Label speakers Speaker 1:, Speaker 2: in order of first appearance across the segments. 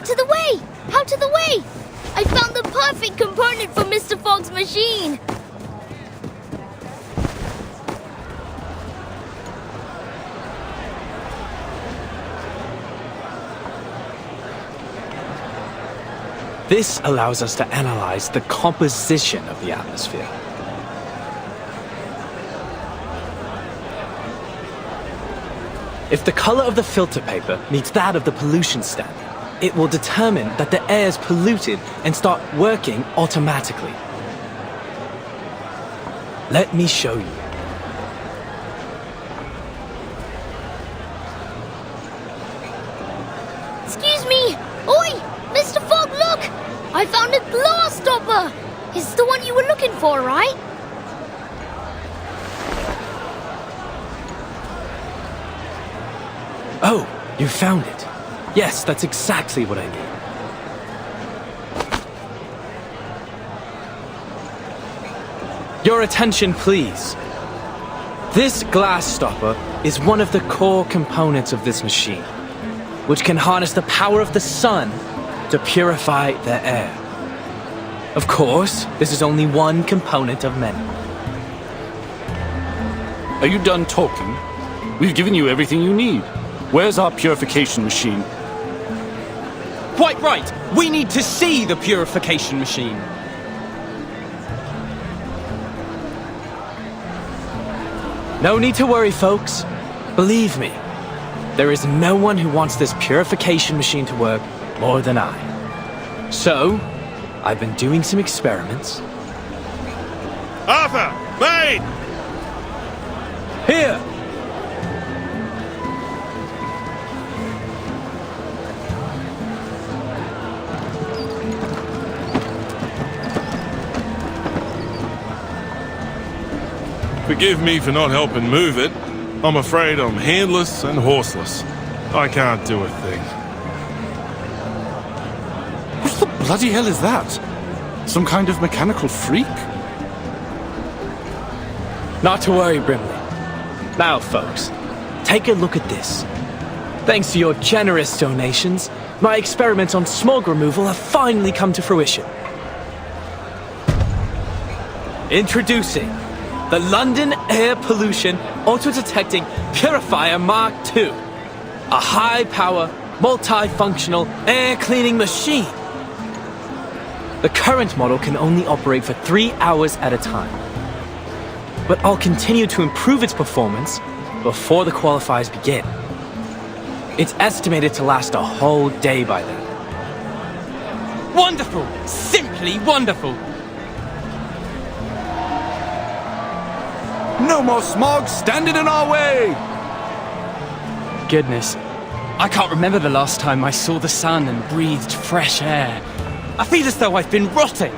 Speaker 1: Out of the way! Out of the way! I found the perfect component for Mr. Fogg's machine!
Speaker 2: This allows us to analyze the composition of the atmosphere. If the color of the filter paper meets that of the pollution standard, it will determine that the air is polluted and start working automatically. Let me show you.
Speaker 1: Excuse me! Oi! Mr. Fogg, look! I found a glass stopper! It's the one you were looking for, right?
Speaker 2: Oh, you found it. Yes, that's exactly what I need. Your attention, please. This glass stopper is one of the core components of this machine, which can harness the power of the sun to purify the air. Of course, this is only one component of many.
Speaker 3: Are you done talking? We've given you everything you need. Where's our purification machine?
Speaker 2: Quite right! We need to see the purification machine. No need to worry, folks. Believe me, there is no one who wants this purification machine to work more than I. So, I've been doing some experiments.
Speaker 3: Arthur! Maid!
Speaker 2: Here!
Speaker 4: Forgive me for not helping move it. I'm afraid I'm handless and horseless. I can't do a thing.
Speaker 3: What the bloody hell is that? Some kind of mechanical freak?
Speaker 2: Not to worry, Brimley. Now, folks, take a look at this. Thanks to your generous donations, my experiments on smog removal have finally come to fruition. Introducing the London Air Pollution Auto-Detecting Purifier Mark II, a high-power, multifunctional air-cleaning machine. The current model can only operate for 3 hours at a time, but I'll continue to improve its performance before the qualifiers begin. It's estimated to last a whole day by then. Wonderful! Simply wonderful!
Speaker 3: No more smog standing in our way!
Speaker 2: Goodness, I can't remember the last time I saw the sun and breathed fresh air. I feel as though I've been rotting.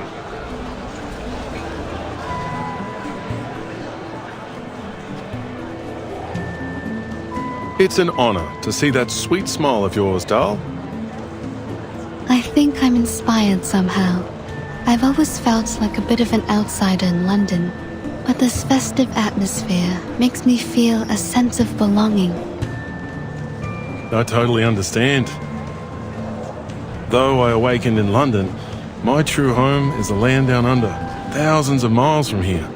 Speaker 4: It's an honor to see that sweet smile of yours, Dal.
Speaker 5: I think I'm inspired somehow. I've always felt like a bit of an outsider in London, but this festive atmosphere makes me feel a sense of belonging.
Speaker 4: I totally understand. Though I awakened in London, my true home is the land down under, thousands of miles from here.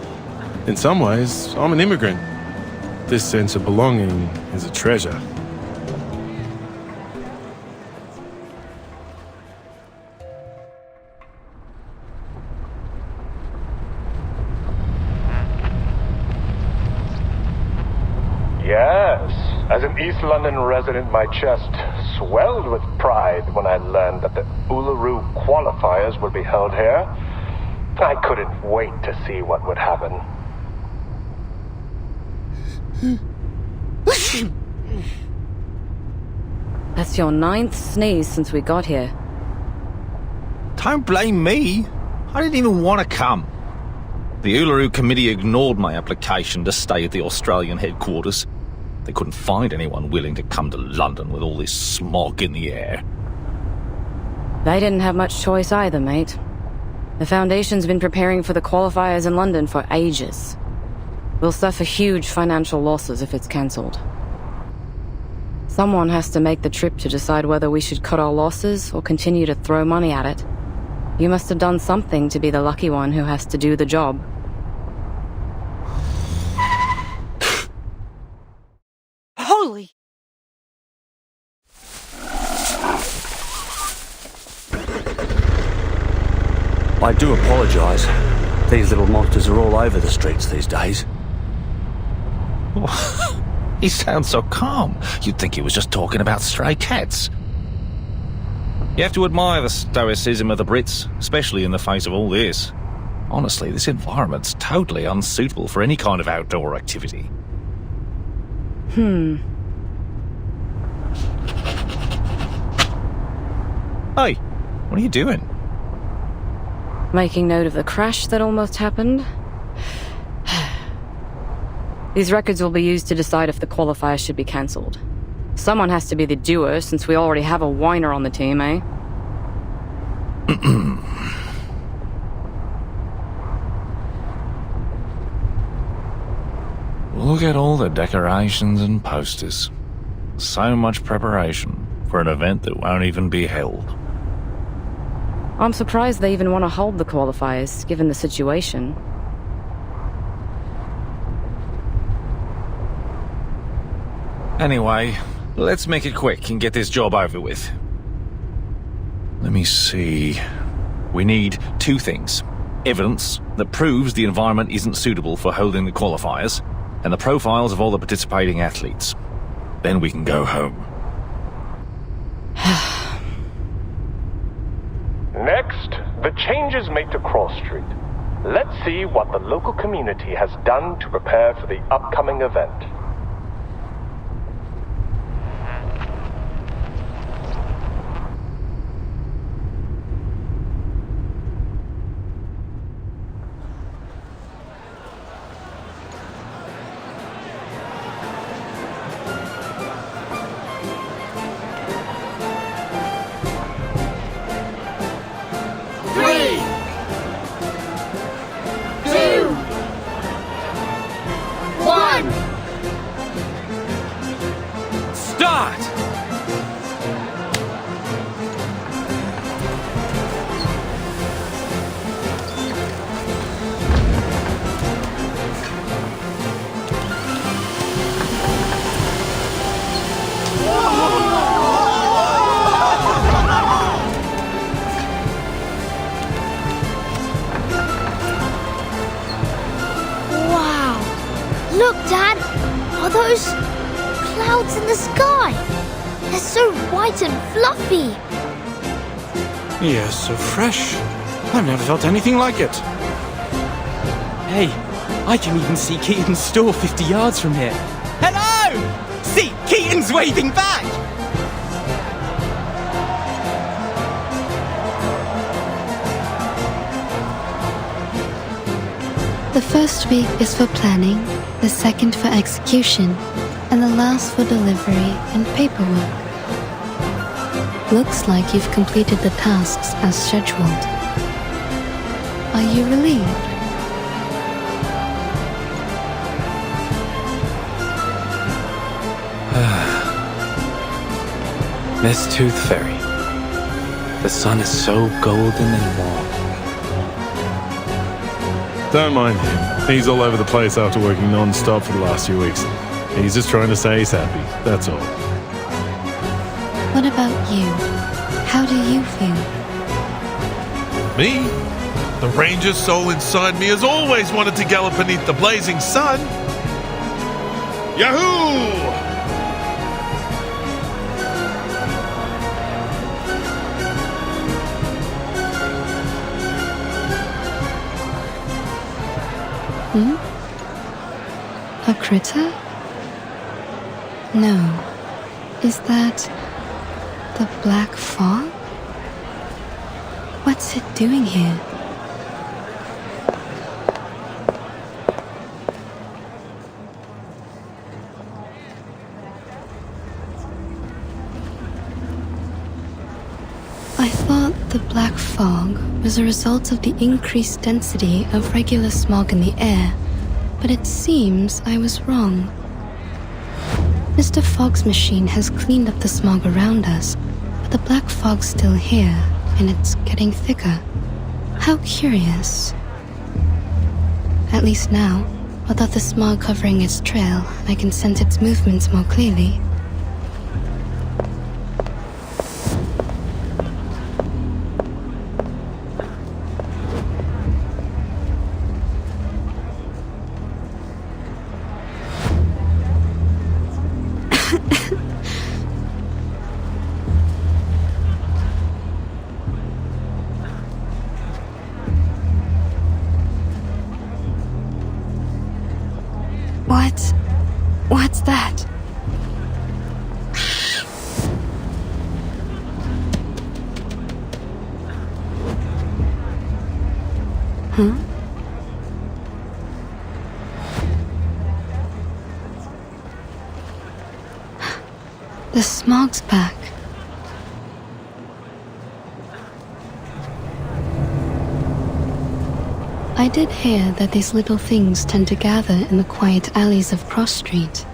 Speaker 4: In some ways, I'm an immigrant. This sense of belonging is a treasure.
Speaker 6: Yes, as an East London resident, my chest swelled with pride when I learned that the Uluru qualifiers would be held here. I couldn't wait to see what would happen.
Speaker 7: That's your 9th sneeze since we got here.
Speaker 8: Don't blame me. I didn't even want to come. The Uluru Committee ignored my application to stay at the Australian headquarters. They couldn't find anyone willing to come to London with all this smog in the air.
Speaker 7: They didn't have much choice either, mate. The Foundation's been preparing for the qualifiers in London for ages. We'll suffer huge financial losses if it's cancelled. Someone has to make the trip to decide whether we should cut our losses or continue to throw money at it. You must have done something to be the lucky one who has to do the job.
Speaker 9: Holy!
Speaker 10: I do apologize. These little monsters are all over the streets these days.
Speaker 8: He sounds so calm. You'd think he was just talking about stray cats. You have to admire the stoicism of the Brits, especially in the face of all this. Honestly, this environment's totally unsuitable for any kind of outdoor activity. Hey, what are you doing?
Speaker 7: Making note of the crash that almost happened. These records will be used to decide if the qualifier should be cancelled. Someone has to be the doer, since we already have a whiner on the team, eh?
Speaker 8: Look at all the decorations and posters. So much preparation for an event that won't even be held.
Speaker 7: I'm surprised they even want to hold the qualifiers, given the situation.
Speaker 8: Anyway, let's make it quick and get this job over with. Let me see. We need two things. Evidence that proves the environment isn't suitable for holding the qualifiers, and the profiles of all the participating athletes. Then we can go home.
Speaker 6: Next, the changes made to Cross Street. Let's see what the local community has done to prepare for the upcoming event.
Speaker 2: Start!
Speaker 1: Wow! Look, Dad! Are those clouds in the sky? They're so white and fluffy.
Speaker 3: Yes, so fresh. I've never felt anything like it.
Speaker 2: Hey, I can even see Keaton's store 50 yards from here. Hello! See, Keaton's waving back!
Speaker 5: The first week is for planning, the second for execution, and the last for delivery and paperwork. Looks like you've completed the tasks as scheduled. Are you relieved?
Speaker 2: Miss Tooth Fairy. The sun is so golden and warm.
Speaker 4: Don't mind him. He's all over the place after working non-stop for the last few weeks. He's just trying to say he's happy, that's all.
Speaker 5: What about you? How do you feel?
Speaker 11: Me? The ranger soul inside me has always wanted to gallop beneath the blazing sun. Yahoo!
Speaker 5: A critter? No. Is that the black fog? What's it doing here? I thought the black fog was a result of the increased density of regular smog in the air, but it seems I was wrong. Mr. Fog's machine has cleaned up the smog around us, but the black fog's still here, and it's getting thicker. How curious. At least now, without the smog covering its trail, I can sense its movements more clearly. What's that? Huh? The smog's back. I did hear that these little things tend to gather in the quiet alleys of Cross Street.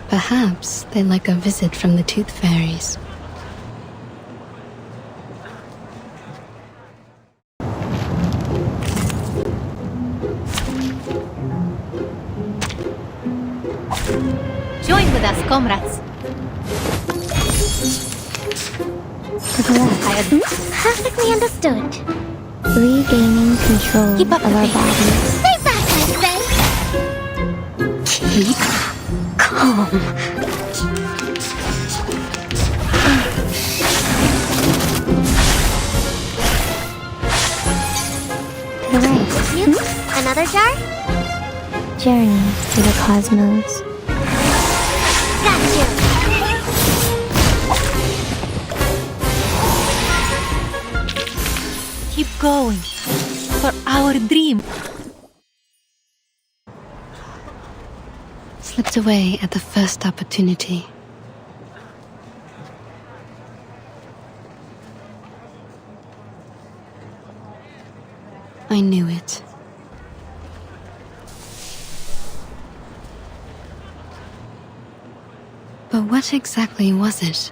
Speaker 5: Perhaps they like a visit from the Tooth Fairies.
Speaker 1: Join with us, comrades. Perfectly understood.
Speaker 12: Regaining control
Speaker 1: Keep up
Speaker 12: of
Speaker 1: the
Speaker 12: our
Speaker 1: pace.
Speaker 12: bodies.
Speaker 1: Stay back, I say. Keep calm.
Speaker 12: To the right.
Speaker 1: Another jar?
Speaker 12: Journey to the cosmos.
Speaker 1: Got you.
Speaker 9: Keep going. For our dream.
Speaker 5: Slipped away at the first opportunity. I knew it. But what exactly was it?